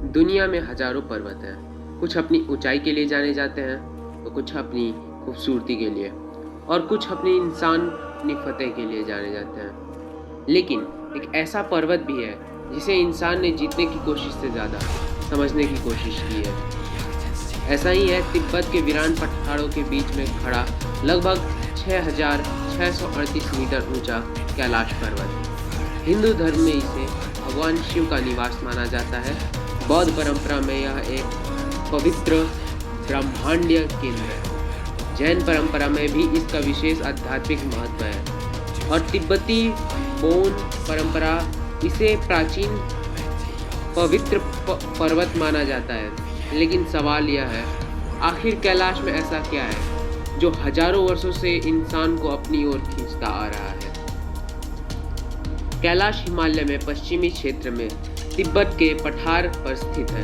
दुनिया में हजारों पर्वत हैं। कुछ अपनी ऊंचाई के लिए जाने जाते हैं तो कुछ अपनी खूबसूरती के लिए और कुछ अपनी अपनी फतेह के लिए जाने जाते हैं। लेकिन एक ऐसा पर्वत भी है जिसे इंसान ने जीतने की कोशिश से ज़्यादा समझने की कोशिश की है। ऐसा ही है तिब्बत के वीरान पठारों के बीच में खड़ा लगभग 6,638 मीटर ऊंचा कैलाश पर्वत। हिंदू धर्म में इसे भगवान शिव का निवास माना जाता है। बौद्ध परंपरा में यह एक पवित्र ब्रह्मांडीय केंद्र है। जैन परंपरा में भी इसका विशेष आध्यात्मिक महत्व है और तिब्बती बोन परंपरा इसे प्राचीन पवित्र पर्वत माना जाता है। लेकिन सवाल यह है, आखिर कैलाश में ऐसा क्या है जो हजारों वर्षों से इंसान को अपनी ओर खींचता आ रहा है। कैलाश हिमालय में पश्चिमी क्षेत्र में तिब्बत के पठार पर स्थित है।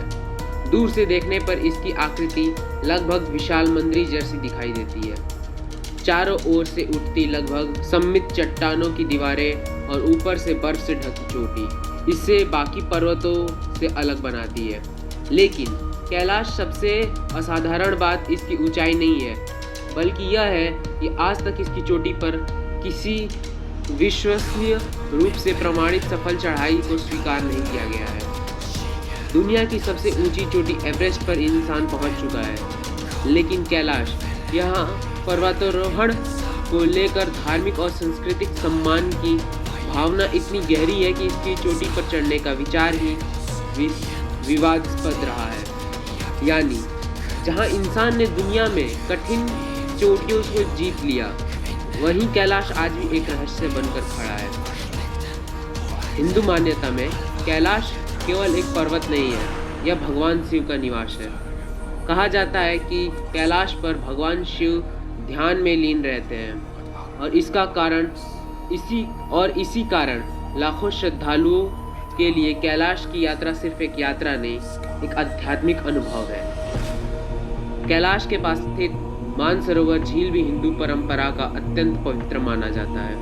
दूर से देखने पर इसकी आकृति लगभग विशाल मंदिर जैसी दिखाई देती है। चारों ओर से उठती लगभग सममित चट्टानों की दीवारें और ऊपर से बर्फ से ढकी चोटी इससे बाकी पर्वतों से अलग बनाती है। लेकिन कैलाश सबसे असाधारण बात इसकी ऊंचाई नहीं है, बल्कि यह है कि आज तक इसकी चोटी पर किसी विश्वसनीय रूप से प्रमाणित सफल चढ़ाई को स्वीकार नहीं किया गया है। दुनिया की सबसे ऊंची चोटी एवरेस्ट पर इंसान पहुंच चुका है, लेकिन कैलाश यहाँ पर्वतारोहण को लेकर धार्मिक और सांस्कृतिक सम्मान की भावना इतनी गहरी है कि इसकी चोटी पर चढ़ने का विचार ही विवादास्पद रहा है। यानी जहाँ इंसान ने दुनिया में कठिन चोटियों को जीत लिया, वहीं कैलाश आज भी एक रहस्य बनकर खड़ा है। हिंदू मान्यता में कैलाश केवल एक पर्वत नहीं है, यह भगवान शिव का निवास है। कहा जाता है कि कैलाश पर भगवान शिव ध्यान में लीन रहते हैं और इसी कारण लाखों श्रद्धालुओं के लिए कैलाश की यात्रा सिर्फ एक यात्रा नहीं, एक आध्यात्मिक अनुभव है। कैलाश के पास स्थित मानसरोवर झील भी हिंदू परंपरा का अत्यंत पवित्र माना जाता है।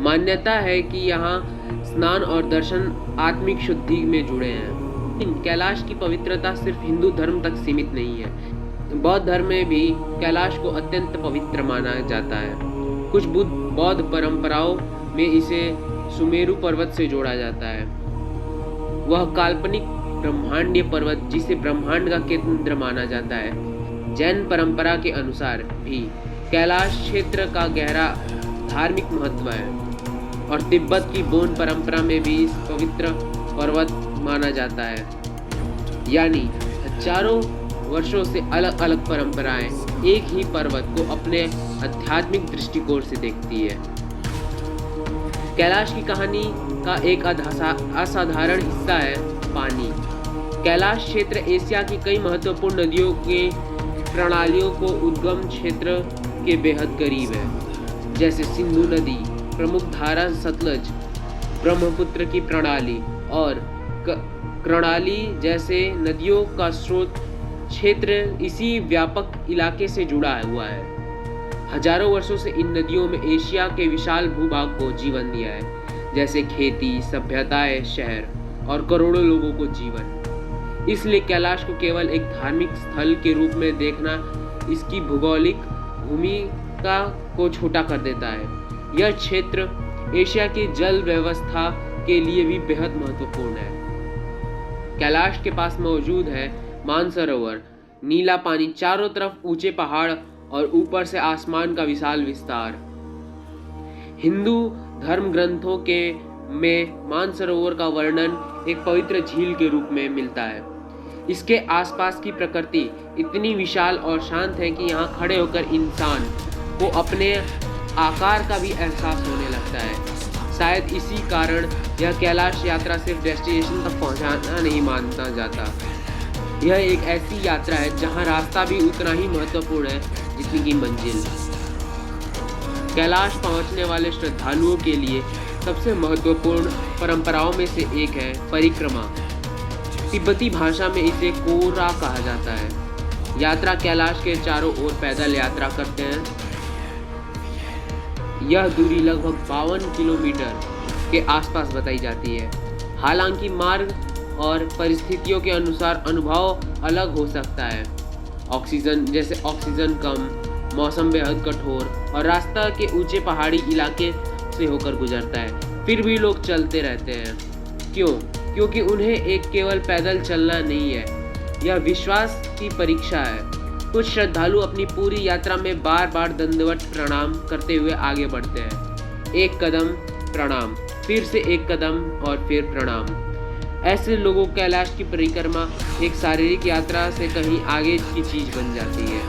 मान्यता है कि यहाँ स्नान और दर्शन आत्मिक शुद्धि में जुड़े हैं। इन कैलाश की पवित्रता सिर्फ हिंदू धर्म तक सीमित नहीं है। बौद्ध धर्म में भी कैलाश को अत्यंत पवित्र माना जाता है। कुछ बौद्ध परंपराओं में इसे सुमेरु पर्वत से जोड़ा जाता है। वह काल्पनिक ब्रह्मांडीय पर्वत जिसे ब्रह्मांड का केंद्र माना जाता है। जैन परंपरा के अनुसार भी कैलाश क्षेत्र का गहरा धार्मिक महत्व है और तिब्बत की बोन परंपरा में भी इस पवित्र पर्वत माना जाता है। यानी हजारों वर्षों से अलग अलग परंपराएं एक ही पर्वत को अपने आध्यात्मिक दृष्टिकोण से देखती है। कैलाश की कहानी का एक असाधारण हिस्सा है पानी। कैलाश क्षेत्र एशिया की कई महत्वपूर्ण नदियों के प्रणालियों को उद्गम क्षेत्र के बेहद करीब है, जैसे सिंधु नदी, प्रमुख धारा सतलज, ब्रह्मपुत्र की प्रणाली और कर्णाली जैसे नदियों का स्रोत क्षेत्र इसी व्यापक इलाके से जुड़ा हुआ है। हजारों वर्षों से इन नदियों में एशिया के विशाल भूभाग को जीवन दिया है, जैसे खेती, सभ्यताएं, शहर और करोड़ों लोगों को जीवन। इसलिए कैलाश को केवल एक धार्मिक स्थल के रूप में देखना इसकी भौगोलिक भूमिका को छोटा कर देता है। यह क्षेत्र एशिया की जल व्यवस्था के लिए भी बेहद महत्वपूर्ण है। कैलाश के पास मौजूद है मानसरोवर, नीला पानी, चारों तरफ ऊंचे पहाड़ और ऊपर से आसमान का विशाल विस्तार। हिंदू धर्म ग्रंथों में मानसरोवर का वर्णन एक पवित्र झील के रूप में मिलता है। इसके आसपास की प्रकृति इतनी विशाल और शांत है कि यहाँ खड़े होकर इंसान को अपने आकार का भी एहसास होने लगता है। शायद इसी कारण यह कैलाश यात्रा सिर्फ डेस्टिनेशन तक पहुँचाना नहीं माना जाता। यह एक ऐसी यात्रा है जहाँ रास्ता भी उतना ही महत्वपूर्ण है जितनी की मंजिल। कैलाश पहुँचने वाले श्रद्धालुओं के लिए सबसे महत्वपूर्ण परंपराओं में से एक है परिक्रमा। तिब्बती भाषा में इसे कोरा कहा जाता है। यात्रा कैलाश के चारों ओर पैदल यात्रा करते हैं। यह दूरी लगभग 52 किलोमीटर के आसपास बताई जाती है। हालांकि मार्ग और परिस्थितियों के अनुसार अनुभव अलग हो सकता है। ऑक्सीजन कम, मौसम बेहद कठोर और रास्ता के ऊंचे पहाड़ी इलाके से होकर गुजरता है, फिर भी लोग चलते रहते हैं। क्यों? क्योंकि उन्हें एक केवल पैदल चलना नहीं है, यह विश्वास की परीक्षा है। कुछ श्रद्धालु अपनी पूरी यात्रा में बार बार दंडवत प्रणाम करते हुए आगे बढ़ते हैं। एक कदम प्रणाम, फिर से एक कदम और फिर प्रणाम। ऐसे लोगों कैलाश की परिक्रमा एक शारीरिक यात्रा से कहीं आगे की चीज बन जाती है।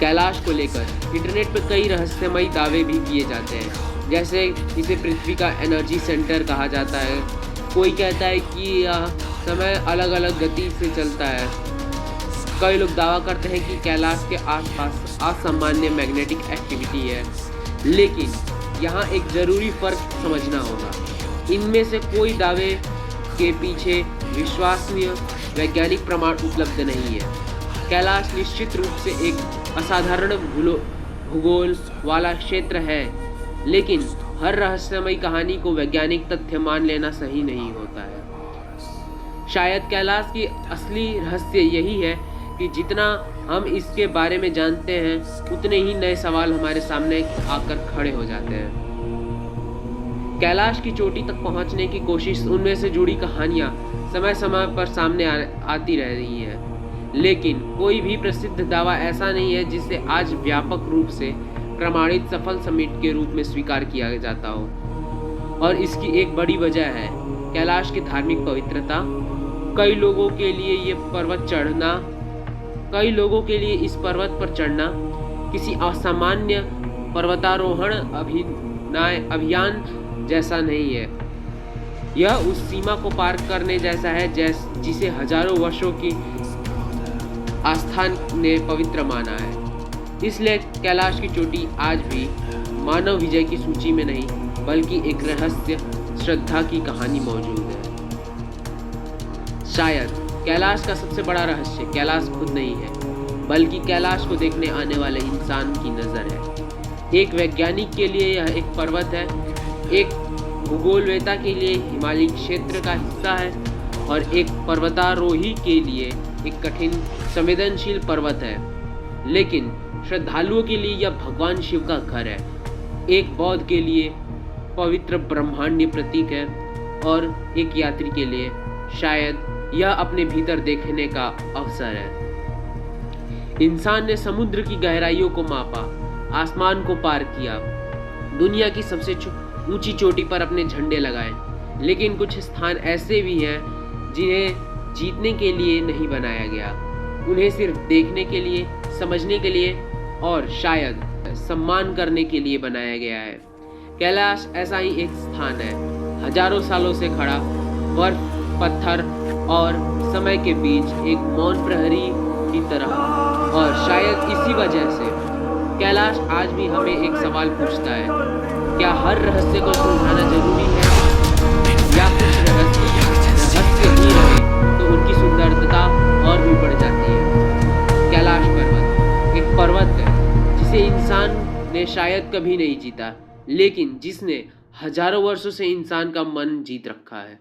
कैलाश को लेकर इंटरनेट पर कई रहस्यमयी दावे भी किए जाते हैं, जैसे इसे पृथ्वी का एनर्जी सेंटर कहा जाता है। कोई कहता है कि यह समय अलग अलग गति से चलता है। कई लोग दावा करते हैं कि कैलाश के आसपास असामान्य मैग्नेटिक एक्टिविटी है, लेकिन यहाँ एक ज़रूरी फ़र्क समझना होगा। इनमें से कोई दावे के पीछे विश्वसनीय वैज्ञानिक प्रमाण उपलब्ध नहीं है। कैलाश निश्चित रूप से एक असाधारण भूगोल वाला क्षेत्र है, लेकिन हर रहस्यमयी कहानी को वैज्ञानिक तथ्य मान लेना सही नहीं होता है। शायद कैलाश की असली रहस्य यही है कि जितना हम इसके बारे में जानते हैं, उतने ही नए सवाल हमारे सामने आकर खड़े हो जाते हैं। कैलाश की चोटी तक पहुंचने की कोशिश, उनमें से जुड़ी कहानियां समय समय पर सामने आती रह रही हैं, लेकिन कोई भी प्रसिद्ध दावा ऐसा नहीं है जिसे आज व्यापक रूप से प्रमाणित सफल समिट के रूप में स्वीकार किया जाता हो। और इसकी एक बड़ी वजह है कैलाश की धार्मिक पवित्रता। कई लोगों के लिए इस पर्वत पर चढ़ना किसी असामान्य पर्वतारोहण अभियान जैसा नहीं है। यह उस सीमा को पार करने जैसा है जिसे हजारों वर्षों की आस्था ने पवित्र माना है। इसलिए कैलाश की चोटी आज भी मानव विजय की सूची में नहीं, बल्कि एक रहस्य श्रद्धा की कहानी मौजूद है। शायद कैलाश का सबसे बड़ा रहस्य कैलाश खुद नहीं है, बल्कि कैलाश को देखने आने वाले इंसान की नज़र है। एक वैज्ञानिक के लिए यह एक पर्वत है, एक भूगोलवेता के लिए हिमालयी क्षेत्र का हिस्सा है, और एक पर्वतारोही के लिए एक कठिन संवेदनशील पर्वत है। लेकिन श्रद्धालुओं के लिए यह भगवान शिव का घर है, एक बौद्ध के लिए पवित्र ब्रह्मांडीय प्रतीक है, और एक यात्री के लिए शायद यह अपने भीतर देखने का अवसर है। इंसान ने समुद्र की गहराइयों को मापा, आसमान को पार किया, दुनिया की सबसे ऊंची चोटी पर अपने झंडे लगाए, लेकिन कुछ स्थान ऐसे भी हैं जिन्हें जीतने के लिए नहीं बनाया गया, उन्हें सिर्फ देखने के लिए, समझने के लिए और शायद सम्मान करने के लिए बनाया गया है। कैलाश ऐसा ही एक स्थान है, हजारों सालों से खड़ा, बर्फ, पत्थर और समय के बीच एक मौन प्रहरी की तरह। और शायद इसी वजह से कैलाश आज भी हमें एक सवाल पूछता है, क्या हर रहस्य को सुलझाना जरूरी है, या कुछ रहस्य ही रहे तो उनकी सुंदरता और भी बढ़ जाती है। कैलाश पर्वत एक पर्वत है जिसे इंसान ने शायद कभी नहीं जीता, लेकिन जिसने हजारों वर्षों से इंसान का मन जीत रखा है।